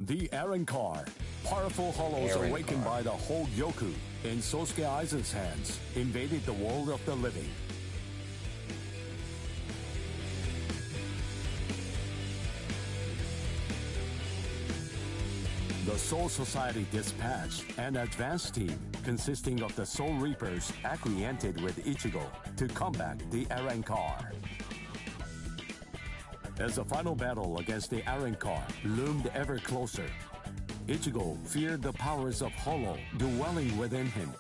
The Arankar, powerful hollows awakened by the Hogyoku in Sosuke Aizen's hands, invaded the world of the living. The Soul Society dispatched an advance team consisting of the Soul Reapers acquainted with Ichigo to combat the Arankar. As the final battle against the Arankar loomed ever closer, Ichigo feared the powers of Hollow dwelling within him.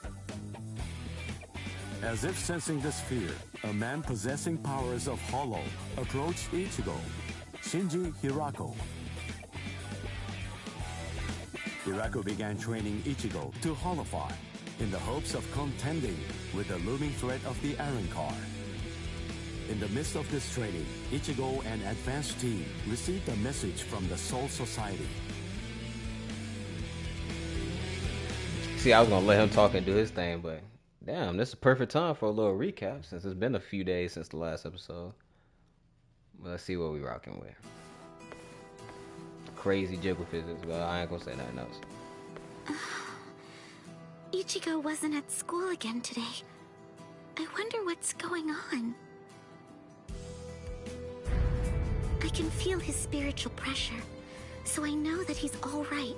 As if sensing this fear, a man possessing powers of Hollow approached Ichigo, Shinji Hirako. Hirako began training Ichigo to Hollowfy in the hopes of contending with the looming threat of the Arankar. In the midst of this training, Ichigo and advanced team received a message from the Soul Society. See, I was gonna let him talk and do his thing, but damn, this is a perfect time for a little recap since it's been a few days since the last episode. But let's see what we rocking with. Crazy jiggle physics, but I ain't gonna say nothing else. Ichigo wasn't at school again today. I wonder what's going on. I can feel his spiritual pressure, so I know that he's all right.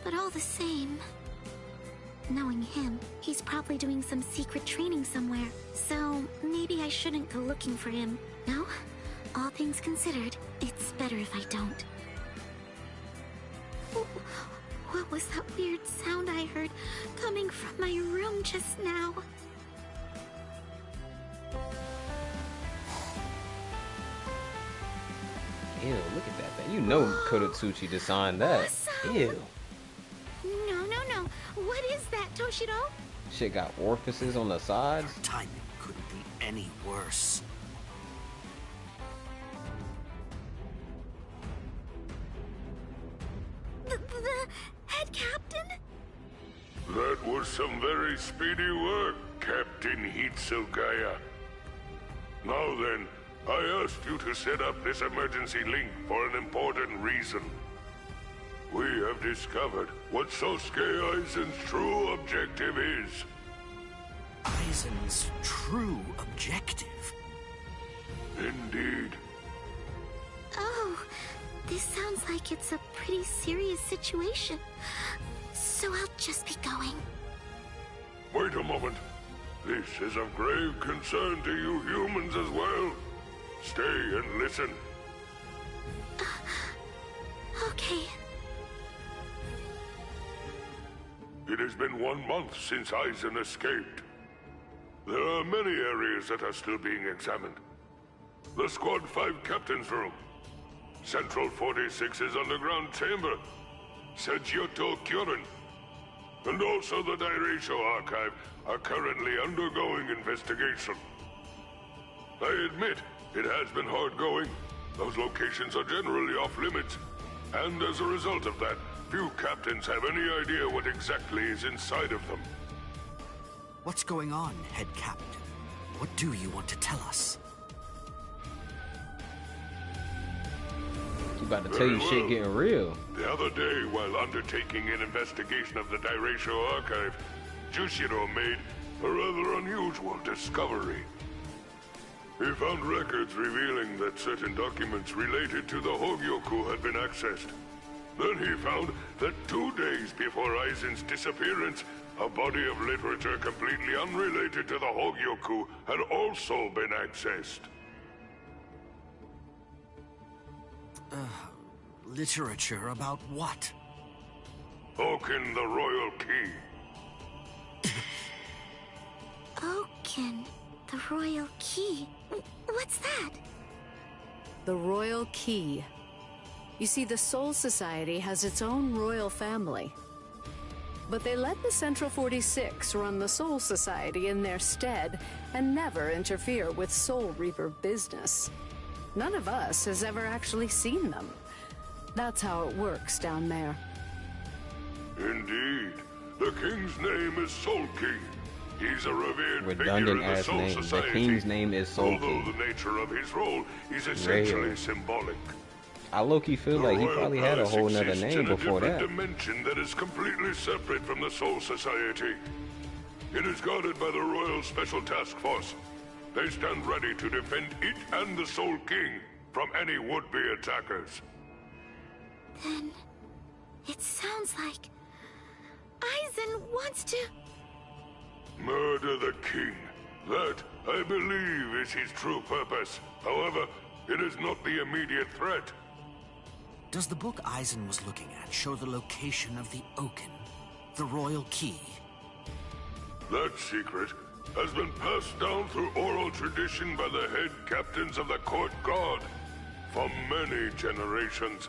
But all the same, knowing him, he's probably doing some secret training somewhere, so maybe I shouldn't go looking for him. No? All things considered, it's better if I don't. What was that weird sound I heard coming from my room just now? Ew, look at that thing. You know Kodotsuchi designed that. Awesome. Ew. No. What is that, Toshiro? Shit got orifices on the sides. Timing couldn't be any worse. The head captain? That was some very speedy work, Captain Hitsugaya. Now then, I asked you to set up this emergency link for an important reason. We have discovered what Sosuke Aizen's true objective is. Aizen's true objective? Indeed. Oh, this sounds like it's a pretty serious situation. So I'll just be going. Wait a moment. This is of grave concern to you humans as well. Stay and listen. Okay. It has been 1 month since Aizen escaped. There are many areas that are still being examined. The Squad 5 Captain's Room, Central 46's underground chamber, Seijyoto Kyorin, and also the Dairaisho Archive are currently undergoing investigation. I admit, it has been hard going. Those locations are generally off limits, and as a result of that, few captains have any idea what exactly is inside of them. What's going on, Head Captain? What do you want to tell us? You about to tell you shit getting real. The other day, while undertaking an investigation of the Dairaisho Archive, Jushiro made a rather unusual discovery. He found records revealing that certain documents related to the Hogyoku had been accessed. Then he found that 2 days before Aizen's disappearance, a body of literature completely unrelated to the Hogyoku had also been accessed. Literature about what? Oaken the Royal Key. Oaken, the Royal Key. What's that? The Royal Key. You see, the Soul Society has its own royal family. But they let the Central 46 run the Soul Society in their stead and never interfere with Soul Reaper business. None of us has ever actually seen them. That's how it works down there. Indeed. The king's name is Soul King. He's a revered Redundant figure in the ass Soul name. Society. The king's name is Soul Although King. the nature of his role is essentially Rare. symbolic. I low-key feel The like he Royal probably had a Palace whole nother exists name in a before different that. dimension that is completely separate from the Soul Society. It is guarded by the Royal Special Task Force. They stand ready to defend it and the Soul King from any would-be attackers. Then it sounds like Aizen wants to... Murder the king. That, I believe, is his true purpose. However, it is not the immediate threat. Does the book Aizen was looking at show the location of the Oaken, the royal key? That secret has been passed down through oral tradition by the head captains of the court guard for many generations.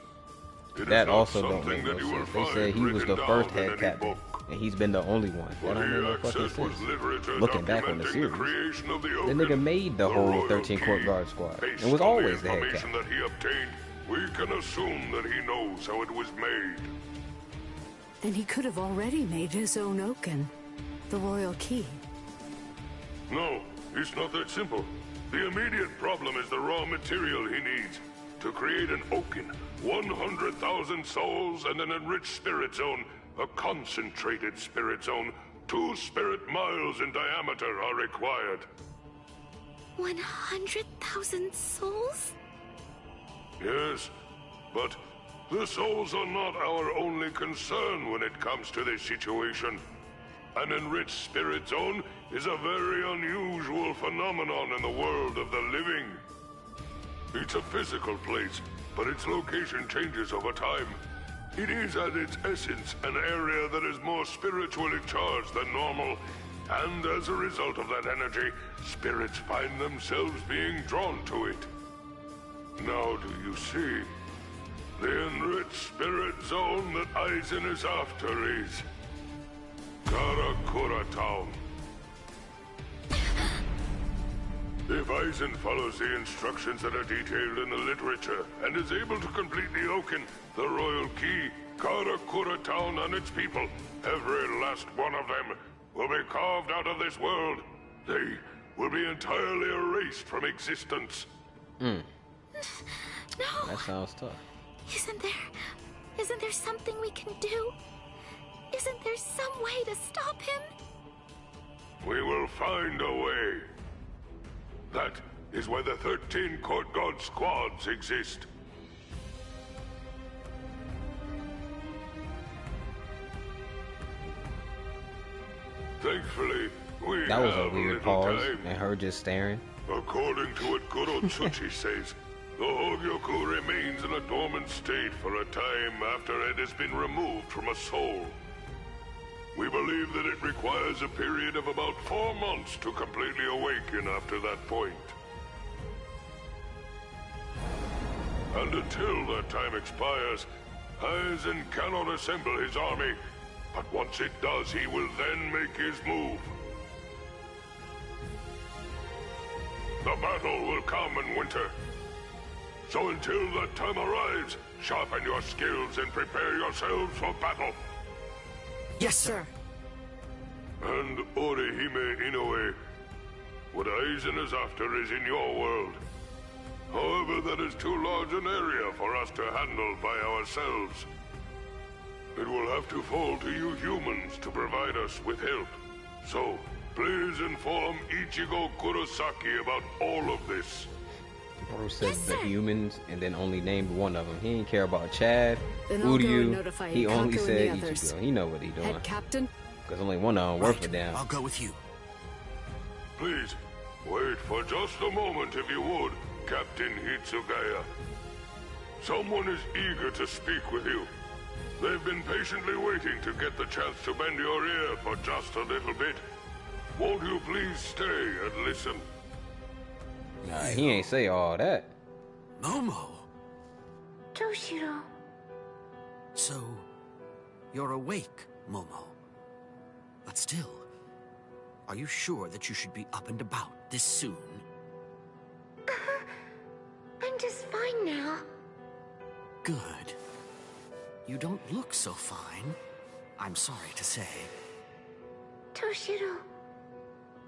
It That is not also don't something make no that you will sense. They find said he was written the first down in head any captain, book. and he's been the only one. That What don't make he no fucking accessed was sense. literature Looking back on the documenting series, creation of the the Oaken, nigga made the whole royal 13 Court key. Guard squad, Based and was on always the head information captain. that he obtained, we can assume that he knows how it was made. Then he could have already made his own Oaken, the royal key. No, it's not that simple. The immediate problem is the raw material he needs. To create an Oaken, 100,000 souls and an enriched spirit zone, a concentrated spirit zone, 2 spirit miles in diameter are required. 100,000 souls? Yes, but the souls are not our only concern when it comes to this situation. An enriched spirit zone is a very unusual phenomenon in the world of the living. It's a physical place, but its location changes over time. It is at its essence an area that is more spiritually charged than normal, and as a result of that energy, spirits find themselves being drawn to it. Now do you see? The enriched spirit zone that Aizen is after is KARAKURA Town. If Aizen follows the instructions that are detailed in the literature and is able to complete the Oaken, the royal key, KARAKURA Town and its people, every last one of them, will be carved out of this world. They will be entirely erased from existence. No! That sounds tough. Isn't there something we can do? Isn't there some way to stop him? We will find a way. That is why the 13 Court Guard squads exist. Thankfully, we That was a have weird little pause, time. and her just staring. According to what Gorotsuchi says, the Hogyoku remains in a dormant state for a time after it has been removed from a soul. We believe that it requires a period of about 4 months to completely awaken after that point. And until that time expires, Aizen cannot assemble his army, but once it does, he will then make his move. The battle will come in winter. So until that time arrives, sharpen your skills and prepare yourselves for battle. Yes, sir. And Orihime Inoue, what Aizen is after is in your world. However, that is too large an area for us to handle by ourselves. It will have to fall to you humans to provide us with help. So, please inform Ichigo Kurosaki about all of this. Bro said Yes, the sir. humans and then only named one of them. He didn't care about Chad, Then I'll go and Uryu. notify He only Ikaku and said the others. Ichigo. He know what he doing. Head captain? Because only one of them worth a Right, damn. I'll go with you. Please, wait for just a moment if you would, Captain Hitsugaya. Someone is eager to speak with you. They've been patiently waiting to get the chance to bend your ear for just a little bit. Won't you please stay and listen? Nah, he ain't say all that. Momo! Toshiro. So, you're awake, Momo. But still, are you sure that you should be up and about this soon? I'm just fine now. Good. You don't look so fine, I'm sorry to say. Toshiro,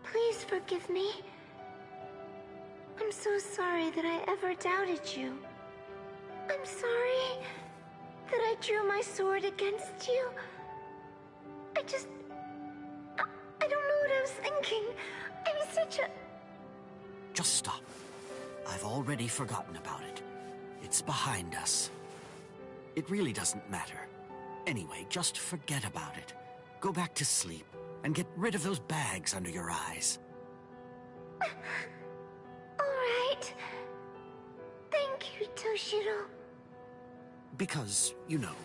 please forgive me. I'm so sorry that I ever doubted you. I'm sorry that I drew my sword against you. I don't know what I was thinking. I'm such a... Just stop. I've already forgotten about it. It's behind us. It really doesn't matter. Anyway, just forget about it. Go back to sleep and get rid of those bags under your eyes. All right. Thank you, Toshiro. Because, you know,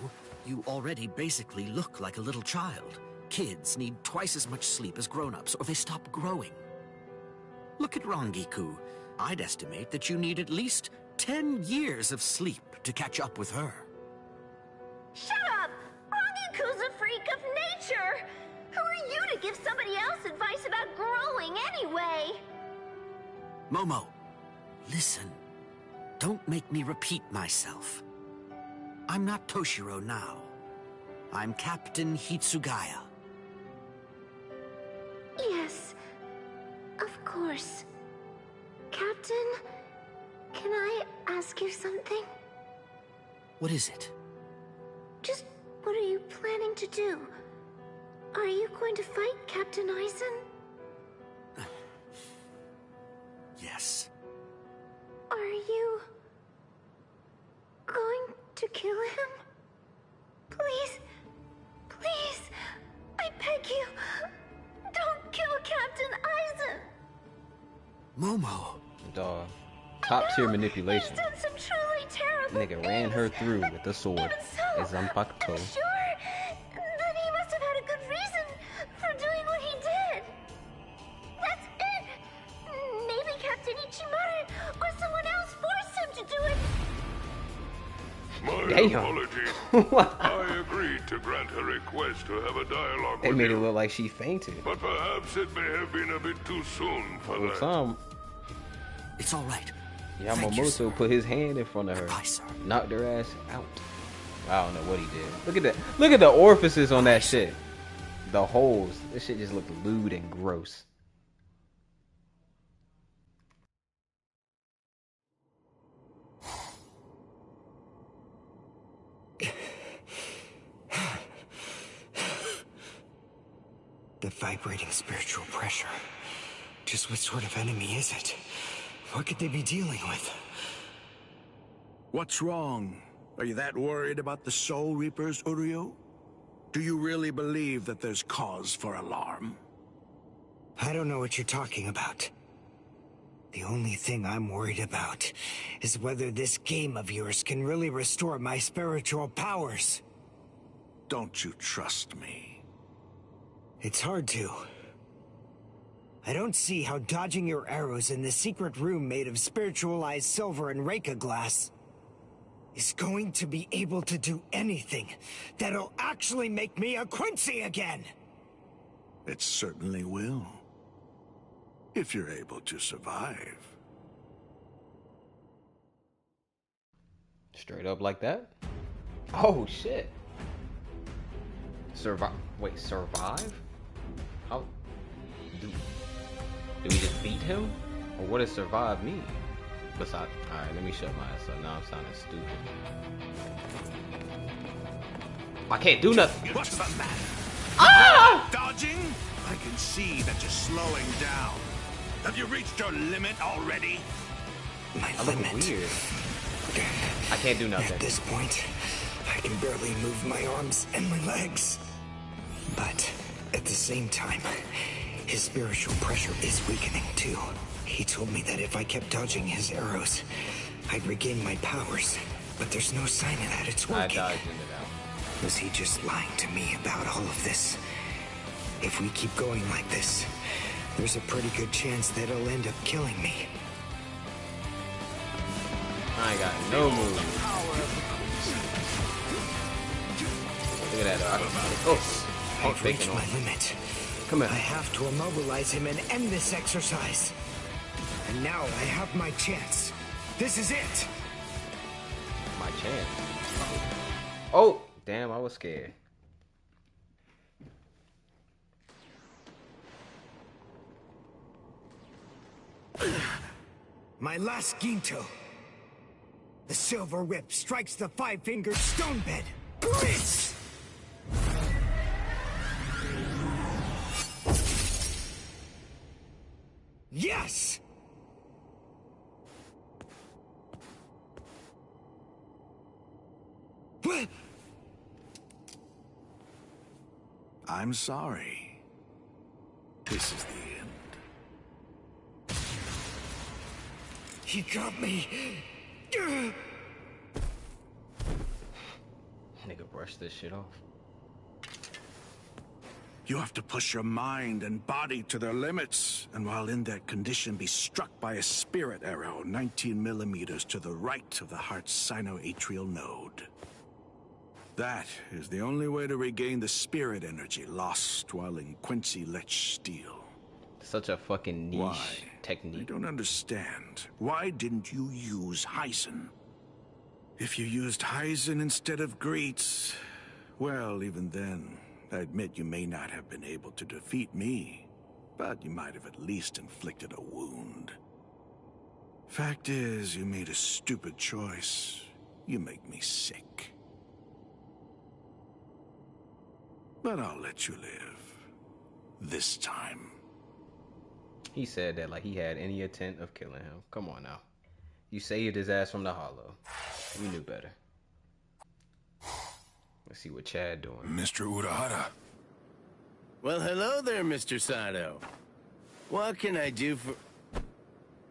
you already basically look like a little child. Kids need twice as much sleep as grown-ups, or they stop growing. Look at Rangiku. I'd estimate that you need at least 10 years of sleep to catch up with her. Shut up! Rangiku's a freak of nature! Who are you to give somebody else advice about growing anyway? Momo, listen. Don't make me repeat myself. I'm not Toshiro now. I'm Captain Hitsugaya. Yes, of course. Captain, can I ask you something? What is it? Just what are you planning to do? Are you going to fight Captain Aizen? Yes. Are you going to kill him? Please, please, I beg you, don't kill Captain Aizen. Momo. Dog. Top tier manipulation. He's done some truly terrible Nigga ran her things. through with the sword. Even so, As Zanpakuto. I'm sure that he must have had a good reason for doing what he did. That's it. Maybe Captain Ichimara or someone else forced him to do it. My Damn. apologies. I agreed to grant her request to have a dialogue They with made it you, look like she fainted. but perhaps it may have been a bit too soon for Well, that. some It's all right. Thank you, Yamamoto sir. put his hand in front of her, Goodbye, sir. knocked her ass out. I don't know what he did. Look at that. Look at the orifices on that shit. The holes. This shit just looked lewd and gross. The vibrating spiritual pressure. Just what sort of enemy is it? What could they be dealing with? What's wrong? Are you that worried about the Soul Reapers, Uryu? Do you really believe that there's cause for alarm? I don't know what you're talking about. The only thing I'm worried about is whether this game of yours can really restore my spiritual powers. Don't you trust me? It's hard to. I don't see how dodging your arrows in the secret room made of spiritualized silver and Reika glass is going to be able to do anything that'll actually make me a Quincy again! It certainly will. If you're able to survive. Straight up like that? Oh shit. Survive. Wait, survive? How do we just beat him? Or what does survive mean? Besides, alright, let me shut my ass up. Now I'm sounding stupid. I can't do nothing. What's the matter? Ah! Dodging? I can see that you're slowing down. Have you reached your limit already? My I look limit. weird. I can't do nothing. At this point, I can barely move my arms and my legs. But at the same time, his spiritual pressure is weakening too. He told me that if I kept dodging his arrows, I'd regain my powers. But there's no sign of that it's I working. dodged into that. Was he just lying to me about all of this? If we keep going like this, there's a pretty good chance that it'll end up killing me. I ain't got no move. Look at that. I'm I've reached faking my off. limit. Come here. I have to immobilize him and end this exercise. And now I have my chance. This is it. My chance. Oh, damn, I was scared. My last Ginto. The silver whip strikes the five-fingered stone bed. Blitz! Yes! What? I'm sorry. This is the end. He got me. Nigga, brush this shit off. You have to push your mind and body to their limits, and while in that condition, be struck by a spirit arrow 19 millimeters to the right of the heart's sinoatrial node. That is the only way to regain the spirit energy lost while in Quincy Lech steel. Such a fucking niche Why? technique. I don't understand. Why didn't you use Heisen? If you used Heisen instead of Greets, well, even then, I admit you may not have been able to defeat me, but you might have at least inflicted a wound. Fact is, you made a stupid choice. You make me sick. But I'll let you live. This time. He said that like he had any intent of killing him. Come on now. You saved his ass from the hollow. We knew better. Let's see what Chad doing. Mr. Urahara. Well, hello there, Mr. Sato. What can I do for...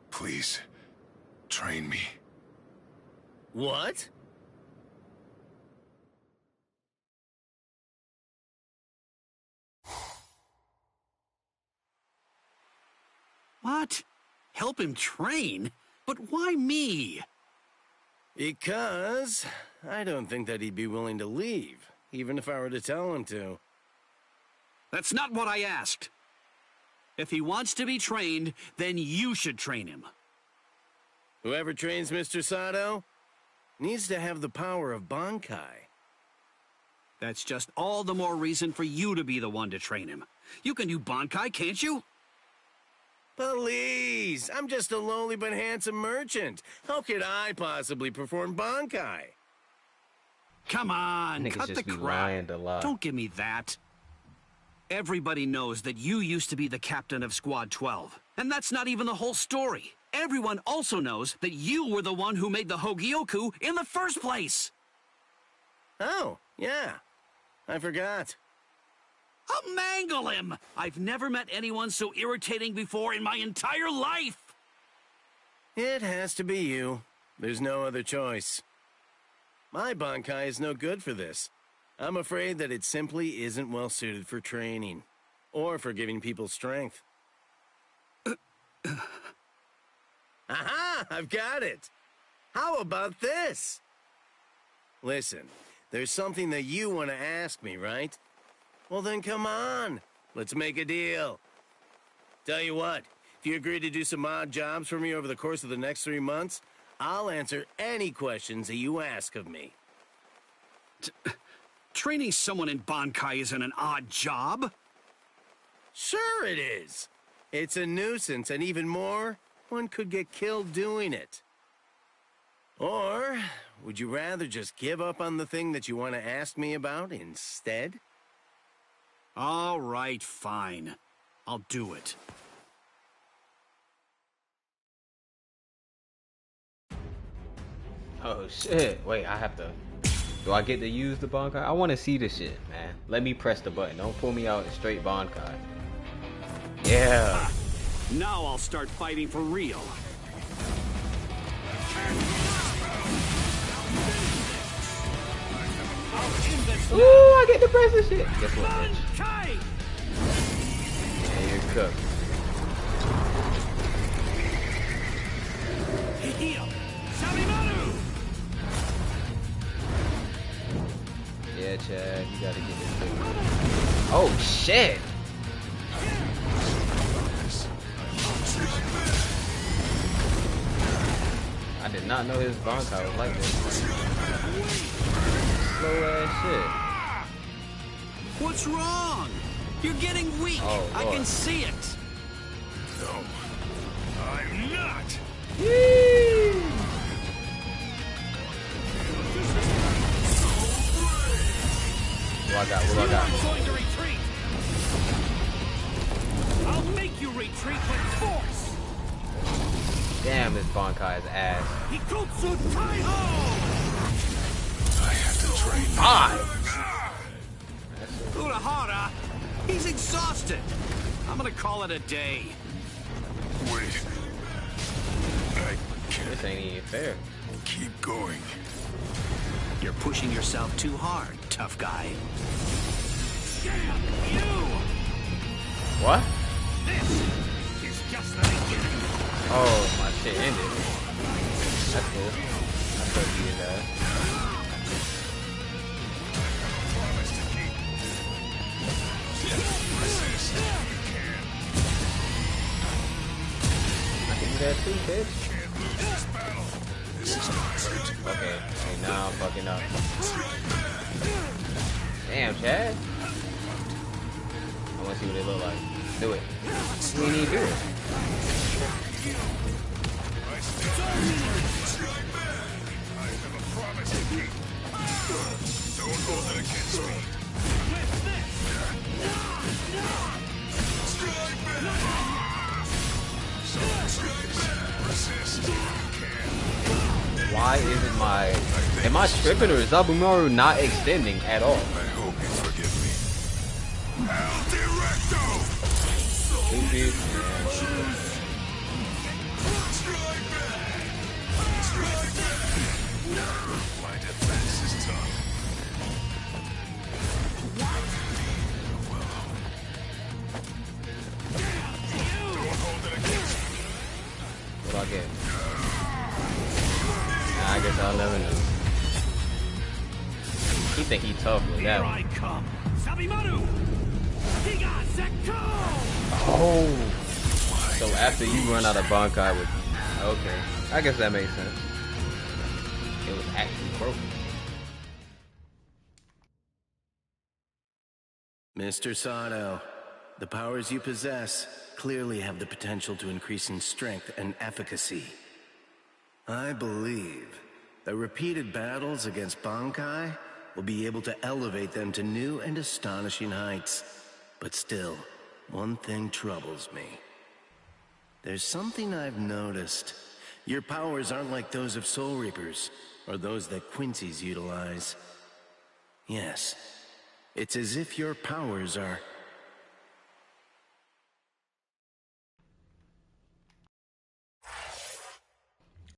Please, train me. What? What? Help him train? But why me? Because I don't think that he'd be willing to leave, even if I were to tell him to. That's not what I asked. If he wants to be trained, then you should train him. Whoever trains Mr. Sato needs to have the power of Bankai. That's just all the more reason for you to be the one to train him. You can do Bankai, can't you? Please, I'm just a lowly but handsome merchant. How could I possibly perform Bankai? Come on, Niggas cut just the be crap. lying to lie. Don't give me that. Everybody knows that you used to be the captain of Squad 12. And that's not even the whole story. Everyone also knows that you were the one who made the Hogyoku in the first place. Oh, yeah. I forgot. I'll mangle him! I've never met anyone so irritating before in my entire life! It has to be you. There's no other choice. My Bankai is no good for this. I'm afraid that it simply isn't well suited for training. Or for giving people strength. Aha! I've got it! How about this? Listen, there's something that you want to ask me, right? Well then come on, let's make a deal. Tell you what, if you agree to do some odd jobs for me over the course of the next 3 months, I'll answer any questions that you ask of me. Training someone in Bankai isn't an odd job. Sure it is. It's a nuisance, and even more, one could get killed doing it. Or, would you rather just give up on the thing that you want to ask me about instead? All right, fine. I'll do it. Oh shit. Wait, I have to. Do I get to use the Bankai? I want to see this shit, man. Let me press the button. Don't pull me out in straight Bankai. Yeah. Now I'll start fighting for real. Ooh, I get to press this shit. Guess what, bitch? And you're cooked. Yeah, Chad, you gotta get this thing. Oh, shit! I did not know his Bankai was like this. Slow ass shit. What's wrong? You're getting weak. Oh, I Lord. can see it. No, I'm not. Yee! What do I got? What do I got? I'm going to retreat. I'll make you retreat with force. Damn, this Bankai's ass. Ikutsu Taiho! I have to train. Urahara, he's exhausted. I'm gonna call it a day. Wait. I can't This ain't even fair. keep going. You're pushing yourself too hard, tough guy. Damn you! What? This is just the beginning. Oh, my shit ended. That's cool. I thought he did that. Promise to keep. Resist. I can do that too, bitch. Can't lose this battle. This is gonna hurt. Okay, hey, now I'm fucking up. Damn, Chad. I want to see what they look like. Do it. You ain't even do it. I have a promise to keep. Don't hold it against me. Strike back! Strike back! Resist. Why isn't my... Am I tripping or is Zabumaru not extending at all? I hope you forgive me. Al Directo! Stupid. Strike back! Strike back! My defense is tough. Don't hold it against me. What do I get? Nah, I guess I'll never know. He think he tough with that Here one. I come. Sabimaru! Giga Sekto! Oh! So after you run out of Bankai with... Okay. I guess that makes sense. It was actually broken. Mr. Sato, the powers you possess clearly have the potential to increase in strength and efficacy. I believe that repeated battles against Bankai will be able to elevate them to new and astonishing heights. But still, one thing troubles me. There's something I've noticed. Your powers aren't like those of Soul Reapers, or those that Quincy's utilize. Yes, it's as if your powers are